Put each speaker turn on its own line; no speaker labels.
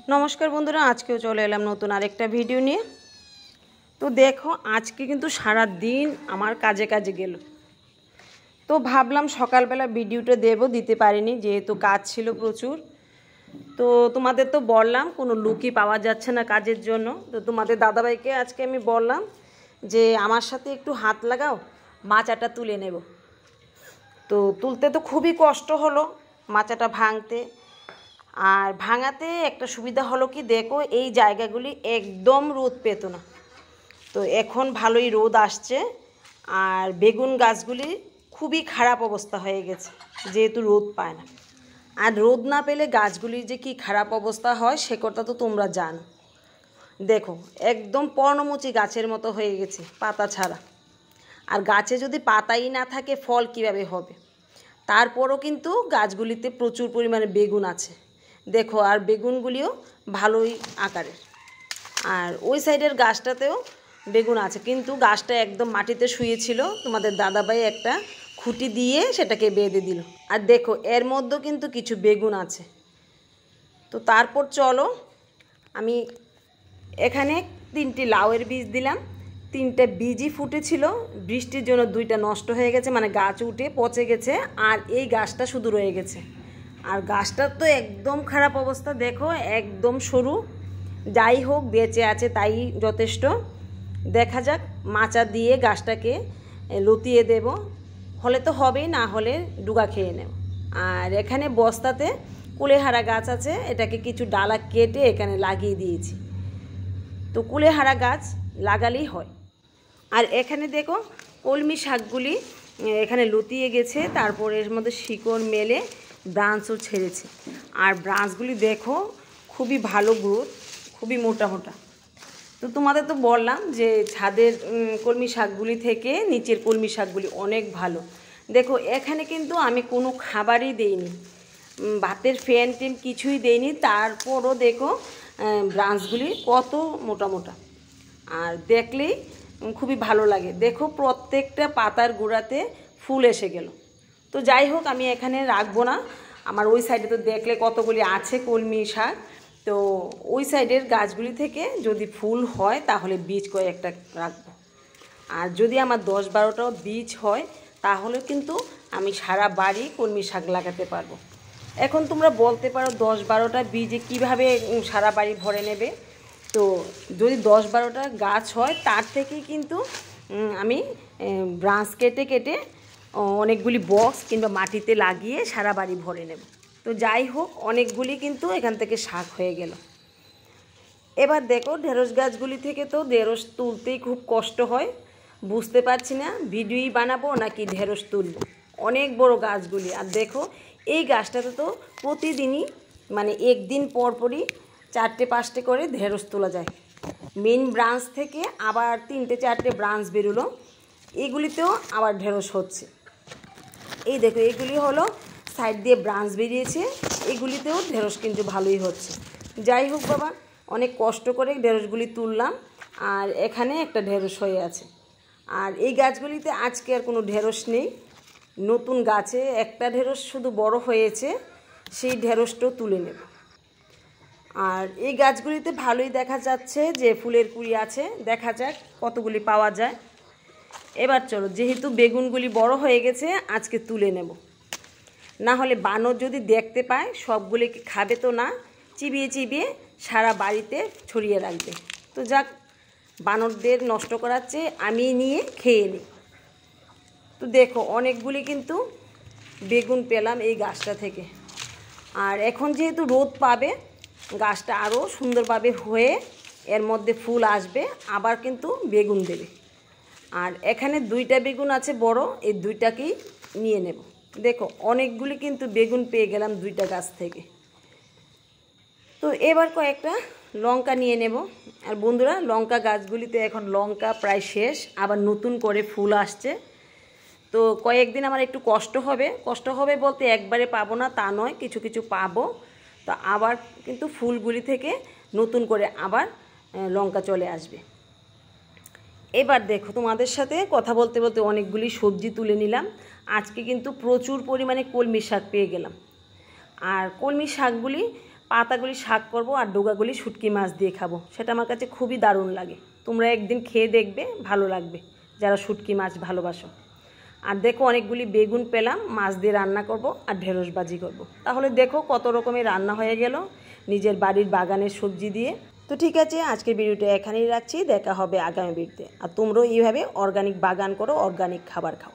नमस्कार बंधुरा आज के चले एलाम नतून आरेकटा भिडियो निये। तो देखो आज के किन्तु सारा दिन आमार काजे काजे गेल। तो भाबलाम सकाल बेला भिडियोटा देबो, दिते पारिनी जेहेतु काज छिलो प्रचुर। तो तुम्हादेर तो बोललाम कोनो लुकई पावा जाच्छे ना काजेर जोन्नो। तो तुम्हादेर दादाभाईके आजके आमी बोललाम जे आमार साथे एकटु हाथ लागाओ, माचाटा तुले नेब। तो तुलते तो खूबई कष्ट हलो माचाटा भांगते। और भांगाते एक सुविधा हलो कि देखो এই জায়গাগুলি একদম রোদ পেত না। তো এখন ভালোই রোদ আসছে। আর বেগুন গাছগুলি খুবই খারাপ অবস্থা হয়ে গেছে যেহেতু রোদ পায় না। আর রোদ না পেলে গাছগুলির যে কি খারাপ অবস্থা হয় সে কথা তো তোমরা জানো। দেখো একদম পর্ণমোচী গাছের মতো হয়ে গেছে পাতা ছাড়া। আর গাছে যদি পাতাই না থাকে ফল কিভাবে হবে। তারপরও কিন্তু গাছগুলিতে প্রচুর পরিমাণে বেগুন আছে। देखो और बेगुनगुलिओ भालोई आकारेर। और ओई साइडेर गाछटातेओ बेगुन आछे किन्तु गाछटा एकदम माटिते शुये छिलो। तोमादेर दादाभाई एकटा खुंटी दिए सेटाके बेঁধে दिल। और देखो एर मध्येও किन्तु किछु बेगुन आछे। तो तारपर चलो आमी एखाने 3टी लाउएर बीज दिलाम। 3टा बीजई फुटेछिलो, बृष्टिर जोन्नो 2टा नष्ट हये गेछे, माने गाछ उठे पचे गेछे और एई गाछटा शुधु रये गेछे। और गाछटार तो एकदम खराब अवस्था। देखो एकदम शुरू যাই হোক বেঁচে আছে তাই যথেষ্ট। দেখা যাক মাচা দিয়ে গাছটাকে লতিয়ে দেব, হলে তো হবেই, না হলে ডুগা খেয়ে নেব। আর এখানে বস্তাতে কুলেহারা গাছ আছে, এটাকে কিছু ডালা কেটে এখানে লাগিয়ে দিয়েছি। তো কুলেহারা গাছ লাগালেই হয়। আর এখানে দেখো কলমি শাকগুলি এখানে লতিয়ে গেছে, তারপর এর মধ্যে শিকড় মেলে ব্রাঞ্চও ছেড়েছে। আর ব্রাঞ্চগুলি দেখো খুবই ভালো গ্রোথ, খুবই মোটা মোটা। তো তোমাদের তো বললাম যে ছাদের কলমি শাকগুলি থেকে নিচের কলমি শাকগুলি অনেক ভালো। দেখো এখানে কিন্তু আমি কোনো খাবারই দেইনি, ভাতের ফ্যান টেন কিছুই দেইনি, তারপরও দেখো ব্রাঞ্চগুলি কত মোটা মোটা। আর দেখলেই খুবই ভালো লাগে। দেখো প্রত্যেকটা পাতার গোড়াতে ফুল এসে গেল। তো যাই হোক আমি এখানে রাখবো না। আমার ওই সাইডে তো দেখলে কতগুলি আছে কলমি শাক। তো ওই সাইডের গাছগুলি থেকে যদি ফুল হয় তাহলে বীজ কয়েকটা রাখবো। আর যদি আমার 10-12টাও বীজ হয় তাহলে কিন্তু আমি সারা বাড়ি কলমি শাক লাগাতে পারবো। এখন তোমরা বলতে পারো 10-12টা বীজে কিভাবে সারা বাড়ি ভরে নেবে। তো যদি 10-12টা গাছ হয় তার থেকেই কিন্তু আমি ব্রাঞ্চ কেটে কেটে অনেকগুলি বক্স কিংবা মাটিতে লাগিয়ে সারা বাড়ি ভরে নেব। তো যাই হোক অনেকগুলি কিন্তু এখান থেকে শাক হয়ে গেল। এবার দেখো ঢেঁড়স গাছগুলি থেকে তো ঢেঁড়স তুলতেই খুব কষ্ট হয়। বুঝতে পারছি না ভিডিওই বানাবো নাকি ঢেঁড়স তুলবো, অনেক বড় গাছগুলি। আর দেখো এই গাছটাতে তো প্রতিদিনই মানে একদিন পর পরই 4টে-5টে করে ঢেঁড়স তোলা যায়। মেন ব্রাঞ্চ থেকে আবার 3টে-4টে ব্রাঞ্চ বেরোলো, এগুলিতেও আবার ঢেঁড়স হচ্ছে। এই দেখো এইগুলি হলো সাইড দিয়ে ব্রাঞ্চ বেরিয়েছে, এগুলিতেও ঢেঁড়স কিন্তু ভালোই হচ্ছে। যাই হোক বাবা অনেক কষ্ট করে ঢেঁড়সগুলি তুললাম। আর এখানে একটা ঢেঁড়স হয়ে আছে। আর এই গাছগুলিতে আজকে আর কোনো ঢেঁড়স নেই, নতুন গাছে একটা ঢেঁড়স শুধু বড় হয়েছে, সেই ঢেঁড়সটাও তুলে নেব। আর এই গাছগুলিতে ভালোই দেখা যাচ্ছে যে ফুলের কুড়ি আছে, দেখা যাক কতগুলি পাওয়া যায়। এবার চলো যেহেতু বেগুনগুলি বড় হয়ে গেছে আজকে তুলে নেব, না হলে বানর যদি দেখতে পায় সবগুলিকে খাবে তো না, চিবিয়ে চিবিয়ে সারা বাড়িতে ছড়িয়ে রাখবে। তো যাক বানরদের নষ্ট করার চেয়ে আমি নিয়ে খেয়ে নিই। তো দেখো অনেকগুলি কিন্তু বেগুন পেলাম এই গাছটা থেকে। আর এখন যেহেতু রোদ পাবে গাছটা আরও সুন্দরভাবে হয়ে এর মধ্যে ফুল আসবে, আবার কিন্তু বেগুন দেবে। আর এখানে 2টা বেগুন আছে বড়, এই 2টাকেই নিয়ে নেব। দেখো অনেকগুলি কিন্তু বেগুন পেয়ে গেলাম 2টা গাছ থেকে। তো এবার কয়েকটা লঙ্কা নিয়ে নেব। আর বন্ধুরা লঙ্কা গাছগুলিতে এখন লঙ্কা প্রায় শেষ, আবার নতুন করে ফুল আসছে। তো কয়েকদিন আমার একটু কষ্ট হবে বলতে একবারে পাবো না তা নয়, কিছু কিছু পাবো। তো আবার কিন্তু ফুলগুলি থেকে নতুন করে আবার লঙ্কা চলে আসবে। এবার দেখো তোমাদের সাথে কথা বলতে বলতে অনেকগুলি সবজি তুলে নিলাম। আজকে কিন্তু প্রচুর পরিমাণে কলমি শাক পেয়ে গেলাম। আর কলমি শাকগুলি পাতাগুলি শাক করব আর ডোগাগুলি শুটকি মাছ দিয়ে খাবো। সেটা আমার কাছে খুবই দারুণ লাগে। তোমরা একদিন খেয়ে দেখবে, ভালো লাগবে যারা শুটকি মাছ ভালোবাসো। আর দেখো অনেকগুলি বেগুন পেলাম, মাছ দিয়ে রান্না করব আর ঢেঁড়স ভাজি করব। তাহলে দেখো কত রকমের রান্না হয়ে গেল নিজের বাড়ির বাগানের সবজি দিয়ে। তো ঠিক আছে, আজকের ভিডিওটা এখানেই রাখছি। দেখা হবে আগামী ভিডিওতে। আর তোমরাও এইভাবে অর্গানিক বাগান করো, অর্গানিক খাবার খাও।